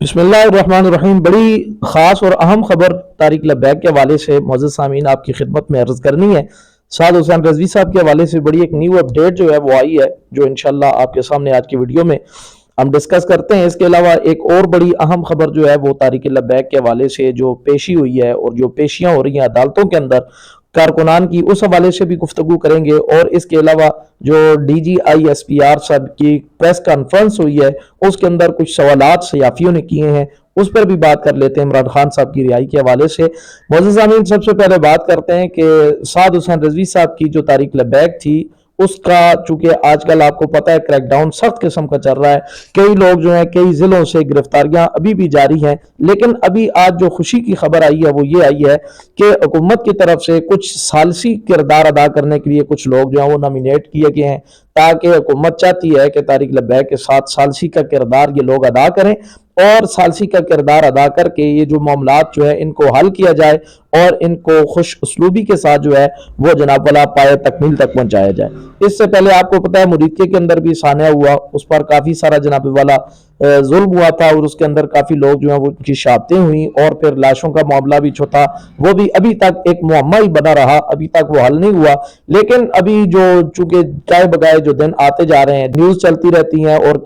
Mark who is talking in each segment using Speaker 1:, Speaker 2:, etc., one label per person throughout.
Speaker 1: बिस्मिल्लाहिर्रहमानिर्रहीम। बड़ी ख़ास और अहम खबर तारिक लब्बैक के हवाले से मोअज़्ज़ज़ सामीन आपकी खिदमत में अर्ज़ करनी है। साद हुसैन रज़वी साहब के हवाले से बड़ी एक न्यू अपडेट जो है वो आई है, जो इंशाल्लाह आपके सामने आज की वीडियो में हम डिस्कस करते हैं। इसके अलावा एक और बड़ी अहम खबर जो है वो तारिक लब्बैक के हवाले से जो पेशी हुई है और जो पेशियाँ हो रही हैं अदालतों के अंदर कारकुनान की, उस हवाले से भी गुफ्तगू करेंगे। और इसके अलावा जो DGISPR साहब की प्रेस कॉन्फ्रेंस हुई है उसके अंदर कुछ सवालात सयाफियों ने किए हैं, उस पर भी बात कर लेते हैं इमरान खान साहब की रिहाई के हवाले से। मोअज़्ज़ज़ सामीन, सबसे पहले बात करते हैं कि साद हुसैन रज़वी साहब की जो तारिक लब्बैक थी उसका, चूंकि आजकल आपको पता है क्रैकडाउन सख्त किस्म का चल रहा है, कई लोग जो हैं कई जिलों से गिरफ्तारियां अभी भी जारी हैं। लेकिन अभी आज जो खुशी की खबर आई है वो ये आई है कि हुकूमत की तरफ से कुछ सालसी किरदार अदा करने के लिए कुछ लोग जो हैं वो नॉमिनेट किए गए हैं, ताकि हुकूमत चाहती है कि तारिक लब्बैक के साथ सालसी का किरदार ये लोग अदा करें और सालसी का किरदार अदा करके ये जो मामलात जो है इनको हल किया जाए और इनको खुश उसलूबी के साथ जो है वो जनाब वाला पाए तकमील तक पहुंचाया जाए। इससे पहले आपको पता है मुरीदके के अंदर भी सान्या हुआ, उस पर काफी सारा जनाब वाला जुल्म हुआ था और उसके अंदर काफी लोग जो है वो उनकी शहादतें हुई और फिर लाशों का मामला भी जो था वो भी अभी तक एक मुअम्मा ही बना रहा, अभी तक वो हल नहीं हुआ। लेकिन अभी जो चूंकि चाय बगाए जो दिन आते जा रहे हैं, न्यूज चलती रहती हैं और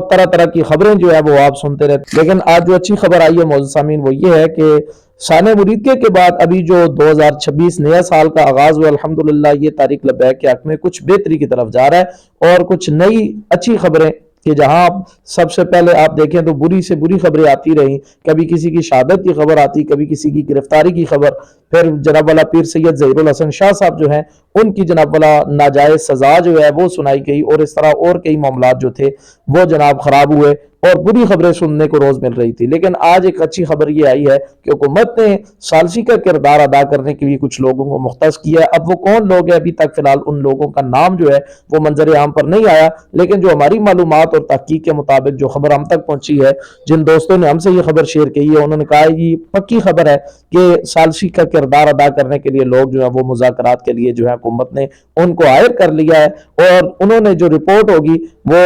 Speaker 1: तरह तरह की खबरें जो है वो आप सुनते रहते हैं। लेकिन आज जो अच्छी खबर आई है मोअज़्ज़ज़ सामीन वो ये है कि साने मुरीदके के बाद अभी जो 2026 नया साल का आगाज हुआ, अल्हम्दुलिल्लाह ये तारिक लब्बैक के हक में कुछ बेहतरी की तरफ जा रहा है और कुछ नई अच्छी खबरें कि जहां आप सबसे पहले आप देखें तो बुरी से बुरी खबरें आती रही, कभी किसी की शहादत की खबर आती, कभी किसी की गिरफ्तारी की खबर, फिर जनाब वाला पीर सैयद ज़हीरुल हसन शाह साहब जो हैं उनकी जनाब वाला नाजायज सजा जो है वो सुनाई गई और इस तरह और कई मामलात जो थे वो जनाब खराब हुए और बुरी खबरें सुनने को रोज मिल रही थी। लेकिन आज एक अच्छी खबर ये आई है कि हुकूमत ने सालसी का किरदार अदा करने के लिए कुछ लोगों को मुख्तस किया है। अब वो कौन लोग हैं, अभी तक फिलहाल उन लोगों का नाम जो है वो मंजर आम पर नहीं आया, लेकिन जो हमारी मालूमात और तहकीक के मुताबिक जो खबर हम तक पहुंची है, जिन दोस्तों ने हमसे ये खबर शेयर की है, उन्होंने कहा ये पक्की खबर है कि सालसी का किरदार अदा करने के लिए लोग जो है वो मुज़ाकरात के लिए जो है हुकूमत ने उनको हायर कर लिया है और उन्होंने जो रिपोर्ट होगी वो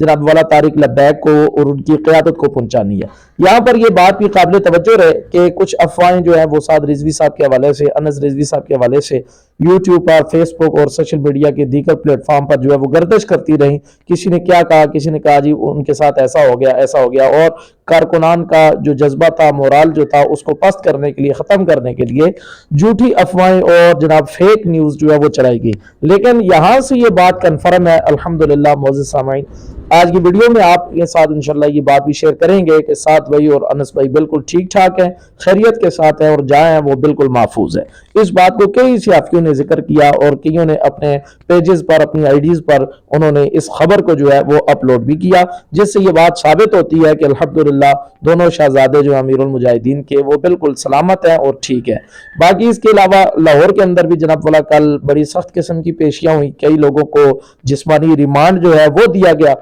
Speaker 1: जनाब वाला तारिक लब्बैक को और उनकी क़यादत को पहुंचानी है। यहाँ पर यह बात भी काबिल तवज्जो है कि कुछ अफवाहें जो है वो साद रिजवी साहब के हवाले से, अनस रिजवी साहब के हवाले से यूट्यूब पर, फेसबुक और सोशल मीडिया के दीगर प्लेटफॉर्म पर जो है वो गर्दिश करती रही। किसी ने क्या कहा, किसी ने कहा जी उनके साथ ऐसा हो गया, ऐसा हो गया, और कारकुनान का जो जज्बा था, मोराल जो था, उसको पस्त करने के लिए, ख़त्म करने के लिए झूठी अफवाहें और जनाब फेक न्यूज़ जो है वो चलाई गई। लेकिन यहाँ से ये बात कन्फर्म है अल्हम्दुलिल्लाह। मोअज़्ज़ज़ सामीन, आज की वीडियो में आप ये साथ इंशाल्लाह ये बात भी शेयर करेंगे कि साद भाई और अनस भाई बिल्कुल ठीक ठाक है, खैरियत के साथ है और जहाँ है वो बिल्कुल महफूज है। इस बात को कई सियाफियों ने जिक्र किया और कईयों ने अपने पेजेस पर, अपनी आईडीज पर उन्होंने इस खबर को जो है वो अपलोड भी किया, जिससे ये बात साबित होती है कि अल्हम्दुलिल्लाह दोनों शहजादे जो अमीरुल मुजाहिदीन के वो बिल्कुल सलामत हैं और ठीक है। बाकी इसके अलावा लाहौर के अंदर भी जनाब वाला कल बड़ी सख्त किस्म की पेशियां हुई, कई लोगों को जिस्मानी रिमांड जो है वो दिया गया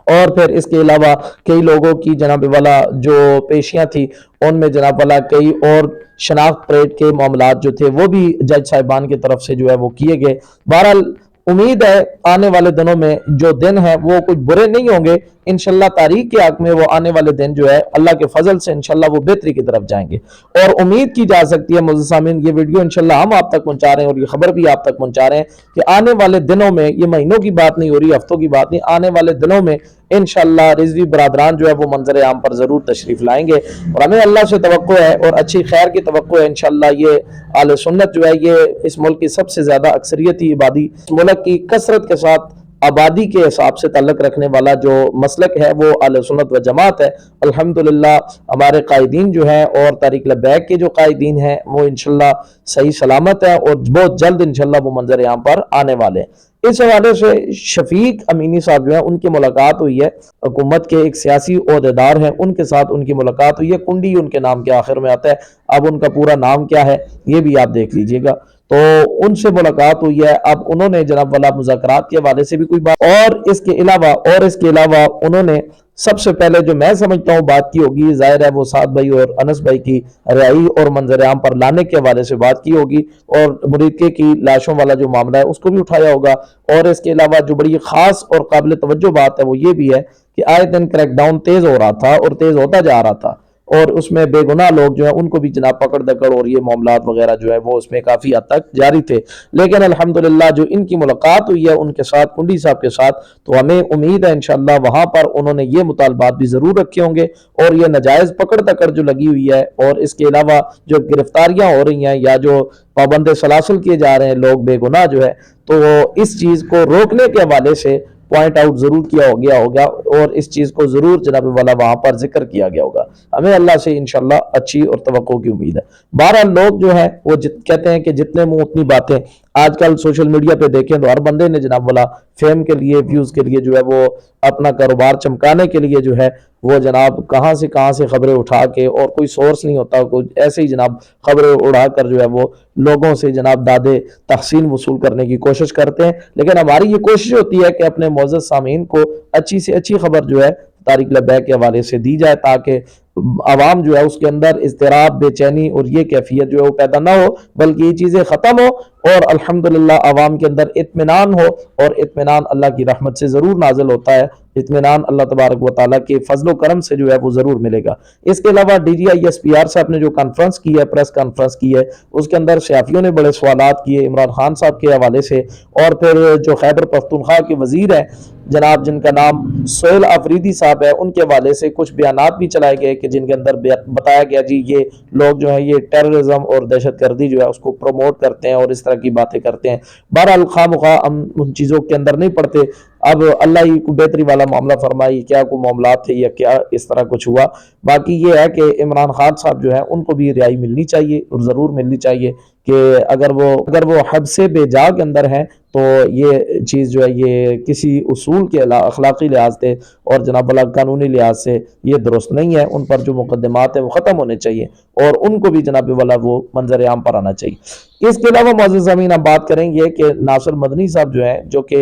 Speaker 1: और फिर इसके अलावा कई लोगों की जनाब वाला जो पेशियां थी उनमें जनाब वाला कई और शनाख्त परेड के मामलात जो थे वो भी जज साहिबान की तरफ से जो है वो किए गए। बहरहाल उम्मीद है आने वाले दिनों में जो दिन है वो कुछ बुरे नहीं होंगे, इंशाल्लाह तारीख के हक में वो आने वाले दिन जो है अल्लाह के फजल से इंशाल्लाह वो बेहतरी की तरफ जाएंगे और उम्मीद की जा सकती है। मोअज़्ज़ज़ सामीन, ये वीडियो इंशाल्लाह हम आप तक पहुंचा रहे हैं और ये खबर भी आप तक पहुंचा रहे हैं कि आने वाले दिनों में, ये महीनों की बात नहीं हो रही, हफ्तों की बात नहीं, आने वाले दिनों में इंशाल्लाह रिजवी बरादरान जो है वो मंजर आम पर जरूर तशरीफ लाएंगे और हमें अल्लाह से तवक्को है और अच्छी खैर की तवक्को है। इंशाल्लाह ये आले सुन्नत जो है ये इस मुल्क की सबसे ज्यादा अक्सरियती इबादी, मुल्क की कसरत के साथ आबादी के हिसाब से ताल्लुक रखने वाला जो मसलक है वो अहले सुन्नत व जमात है। अल्हम्दुलिल्लाह हमारे कायदीन जो है और तारिक लब्बैक के जो कायदीन हैं वो इंशाल्लाह सही सलामत है और बहुत जल्द इंशाल्लाह वो मंजर आम पर आने वाले हैं। इस हवाले से शफीक अमीनी साहब जो है उनकी मुलाकात हुई है, हुकूमत के एक सियासी ओहदेदार हैं उनके साथ उनकी मुलाकात हुई है। कुंडी उनके नाम के आखिर में आता है, अब उनका पूरा नाम क्या है ये भी आप देख लीजिएगा। तो उनसे मुलाकात हुई है। अब उन्होंने जनाब वाला मुज़ाकरात के हवाले से भी कोई बात और इसके अलावा उन्होंने सबसे पहले जो मैं समझता हूँ बात की होगी, जाहिर है वो साद भाई और अनस भाई की रिहाई और मंजर आम पर लाने के हवाले से बात की होगी और मुरीदके की लाशों वाला जो मामला है उसको भी उठाया होगा। और इसके अलावा जो बड़ी खास और काबिल तवज्जो बात है वो ये भी है कि आए दिन क्रैक डाउन तेज हो रहा था और तेज होता जा रहा था, और उसमें बेगुनाह लोग जो है उनको भी जनाब पकड़ दकड़ और ये मामलात वगैरह जो है वो उसमें काफ़ी हद तक जारी थे। लेकिन अल्हम्दुलिल्लाह जो इनकी मुलाकात हुई है उनके साथ, कुंडी साहब के साथ, तो हमें उम्मीद है इंशाअल्लाह वहाँ पर उन्होंने ये मुतालबात भी ज़रूर रखे होंगे, और ये नाजायज़ पकड़ दकड़ जो लगी हुई है और इसके अलावा जो गिरफ्तारियाँ हो रही हैं या जो पाबंद सलासल किए जा रहे हैं लोग बेगुनाह जो है, तो इस चीज़ को रोकने के हवाले से पॉइंट आउट जरूर किया हो गया होगा और इस चीज को जरूर जनाब वाला वहां पर जिक्र किया गया होगा। हमें अल्लाह से इंशाल्लाह अच्छी और तवक्को की उम्मीद है। बहरहाल लोग जो है वो कहते हैं कि जितने मुंह उतनी बातें। आजकल सोशल मीडिया पे देखें तो हर बंदे ने जनाब वाला फेम के लिए, व्यूज के लिए जो है वो अपना कारोबार चमकाने के लिए जो है वो जनाब कहाँ से खबरें उठा के, और कोई सोर्स नहीं होता, कोई ऐसे ही जनाब खबरें उड़ाकर जो है वो लोगों से जनाब दादे तहसीन वसूल करने की कोशिश करते हैं। लेकिन हमारी ये कोशिश होती है कि अपने मोअज़्ज़ज़ सामीन को अच्छी से अच्छी खबर जो है तारिक लबैक के हवाले से दी जाए, ताकि आवाम जो है उसके अंदर इज़्तिराब, बेचैनी और ये कैफियत जो है वो पैदा ना हो, बल्कि ये चीज़ें ख़त्म हो और अल्हम्दुलिल्लाह आवाम के अंदर इत्मीनान हो। और इत्मीनान अल्लाह की रहमत से ज़रूर नाजिल होता है, इत्मीनान अल्लाह तबारक व तआला के फजल करम से जो है वो ज़रूर मिलेगा। इसके अलावा DGI-SPR साहब ने जो कॉन्फ्रेंस की है, प्रेस कॉन्फ्रेंस की है, उसके अंदर सहाफ़ियों ने बड़े सवालात किए इमरान खान साहब के हवाले से, और फिर जो खैबर पख्तूनख्वा के वज़ीर हैं जनाब जिनका नाम सोहेल आफरीदी साहब है, उनके हवाले से कुछ बयानात भी चलाए गए कि जिनके अंदर बताया गया जी ये लोग जो है ये टेररिज्म और दहशतगर्दी जो है उसको प्रमोट करते हैं और इस तरह की बातें करते हैं। बहरहाल खामखा हम उन चीज़ों के अंदर नहीं पड़ते। अब अल्लाह ही को बेहतरी वाला मामला फरमाई, क्या कोई मामलात थे या क्या इस तरह कुछ हुआ। बाकी ये है कि इमरान खान साहब जो है उनको भी रिहाई मिलनी चाहिए और ज़रूर मिलनी चाहिए कि अगर वो हद से बेजा के अंदर हैं तो ये चीज़ जो है ये किसी उसूल के अखलाकी लिहाज से और जनाब वाला कानूनी लिहाज से ये दुरुस्त नहीं है। उन पर जो मुकदमात हैं वो ख़त्म होने चाहिए और उनको भी जनाब वाला वो मंजर आम पर आना चाहिए। इसके अलावा मुअज़्ज़ज़ सामीन आप बात करेंगे कि नासिर मदनी साहब जो हैं, जो कि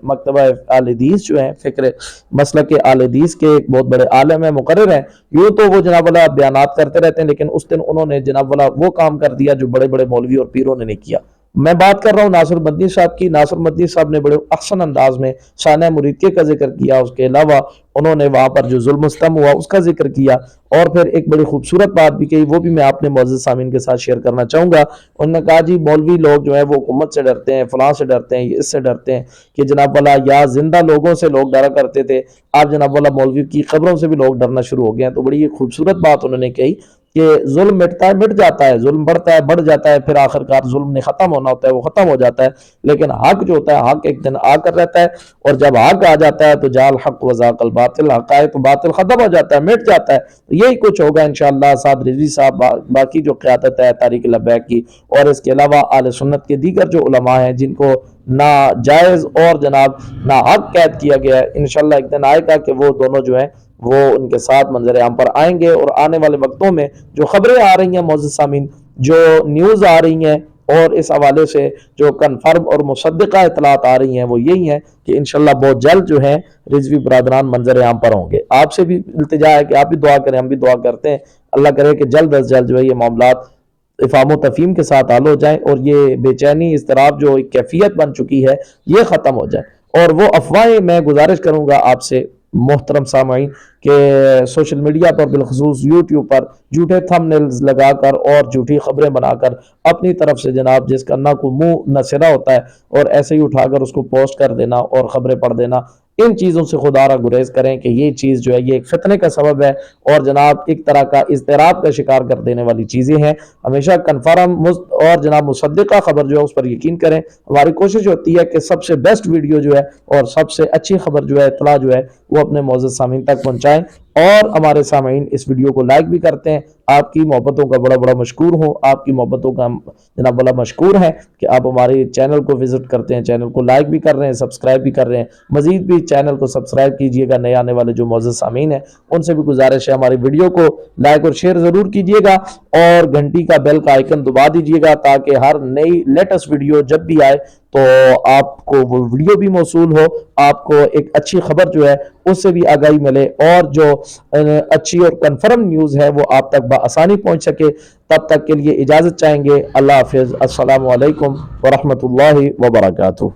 Speaker 1: मकतबा अहले हदीस जो है, फ़िक्र मसलक के अहले हदीस के एक बहुत बड़े आलम है, मुकर्रिर हैं। यूँ तो वो जनाब वाला बयानात करते रहते हैं, लेकिन उस दिन उन्होंने जनाब वाला वो काम कर दिया जो बड़े बड़े मौलवी और पीरों ने नहीं किया। मैं बात कर रहा हूँ नासिर मदनी साहब की। नासिर मदनी साहब ने बड़े अहसन अंदाज में शान मुरीदके का जिक्र किया, उसके अलावा उन्होंने वहाँ पर जो जुल्म सितम हुआ उसका जिक्र किया, और फिर एक बड़ी खूबसूरत बात भी कही, वो भी मैं अपने मुअज़्ज़ज़ सामीन के साथ शेयर करना चाहूँगा। उन्होंने कहा जी मौलवी लोग जो है वो हुकूमत से डरते हैं, फलां से डरते हैं, इससे डरते हैं कि जनाब वाला या जिंदा लोगों से लोग डरा करते थे, आप जनाब वाला मौलवी की खबरों से भी लोग डरना शुरू हो गए हैं। तो बड़ी खूबसूरत बात उन्होंने कही कि जुल्म मिटता है, मिट जाता है, जुल्म बढ़ता है, बढ़ जाता है, फिर आखिरकार जुल्म ने खत्म होना होता है, वो खत्म हो जाता है, लेकिन हक जो होता है हक एक दिन आकर रहता है, और जब हक आ जाता है तो जाल हक वज़ाक़ल बातिल, हक आए तो बातिल खत्म हो जाता है, मिट जाता है। तो यही कुछ होगा इंशाअल्लाह। साद रिजवी साहब, बाकी जो क़यादत है तारिक लबैक की, और इसके अलावा आले सुन्नत के दीगर जो उलमा हैं जिनको ना जायज़ और जनाब ना हक कैद किया गया है, इंशाअल्लाह एक दिन आएगा कि वो दोनों जो है वो उनके साथ मंजर आम पर आएंगे। और आने वाले वक्तों में जो खबरें आ रही हैं मुअज़्ज़ज़ सामीन, जो न्यूज़ आ रही हैं और इस हवाले से जो कन्फर्म और मुसद्दिक़ा इतलात आ रही हैं वो यही हैं कि इंशाअल्लाह बहुत जल्द जो है रिजवी बरादरान मंजर आम पर होंगे। आपसे भी इल्तिजा है कि आप भी दुआ करें, हम भी दुआ करते हैं, अल्लाह करे कि जल्द अज जल्द जो है ये मामलात इफ़ाम तफ़हीम के साथ हल हो जाएं और ये बेचैनी, इज़्तिराब जो एक कैफियत बन चुकी है ये ख़त्म हो जाए। और वो अफवाहें, मैं गुजारिश करूँगा आपसे मोहतरम सामाईन के सोशल मीडिया पर बिलखसूस यूट्यूब पर झूठे थंबनेल्स लगाकर और झूठी खबरें बनाकर अपनी तरफ से जनाब जिसका ना कोई मुंह न सिरा होता है और ऐसे ही उठाकर उसको पोस्ट कर देना और खबरें पढ़ देना, इन चीज़ों से खुदारा गुरेज करें कि ये चीज़ जो है ये एक फितने का सबब है और जनाब एक तरह का इज़्तिराब का शिकार कर देने वाली चीज़ें हैं। हमेशा कन्फर्म और जनाब मुसद्दिक़ा खबर जो है उस पर यकीन करें। हमारी कोशिश होती है कि सबसे बेस्ट वीडियो जो है और सबसे अच्छी खबर जो है, इत्तला जो है वो अपने मुअज़्ज़ज़ सामीन तक पहुँचाएँ, और हमारे सामीन इस वीडियो को लाइक भी करते हैं। आपकी मोहब्बतों का बड़ा बड़ा मशकूर हूँ, आपकी मोहब्बतों का जनाब बड़ा मशकूर है कि आप हमारे चैनल को विजिट करते हैं, चैनल को लाइक भी कर रहे हैं, सब्सक्राइब भी कर रहे हैं। मजीद भी चैनल को सब्सक्राइब कीजिएगा। नए आने वाले जो मुअज़्ज़ज़ सामीन हैं उनसे भी गुजारिश है हमारी वीडियो को लाइक और शेयर ज़रूर कीजिएगा और घंटी का बेल का आइकन दबा दीजिएगा ताकि हर नई लेटेस्ट वीडियो जब भी आए तो आपको वो वीडियो भी मौसूल हो, आपको एक अच्छी खबर जो है उससे भी आगाही मिले और जो अच्छी और कन्फर्म न्यूज़ है वो आप तक बआसानी पहुंच सके। तब तक के लिए इजाज़त चाहेंगे। अल्लाह हाफ़िज़। अस्सलामु अलैकुम व रहमतुल्लाहि व बरकातुहू।